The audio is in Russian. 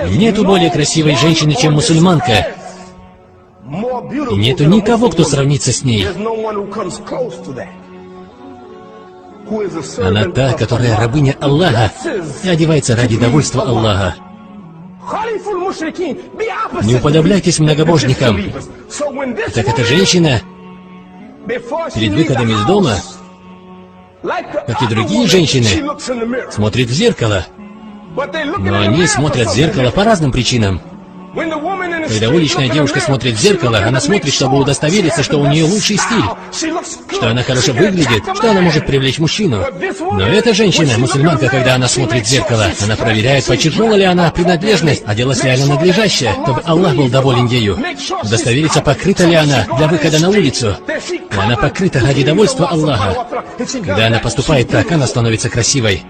Нету более красивой женщины, чем мусульманка. И нету никого, кто сравнится с ней. Она та, которая рабыня Аллаха и одевается ради довольства Аллаха. Не уподобляйтесь многобожникам. Так эта женщина перед выходом из дома, как и другие женщины, смотрит в зеркало. Но они смотрят в зеркало по разным причинам. Когда уличная девушка смотрит в зеркало, она смотрит, чтобы удостовериться, что у нее лучший стиль, что она хорошо выглядит, что она может привлечь мужчину. Но эта женщина, мусульманка, когда она смотрит в зеркало, она проверяет, подчеркнула ли она принадлежность, оделась ли она надлежаще, чтобы Аллах был доволен ею. Удостовериться, покрыта ли она для выхода на улицу. И она покрыта ради довольства Аллаха. Когда она поступает так, она становится красивой.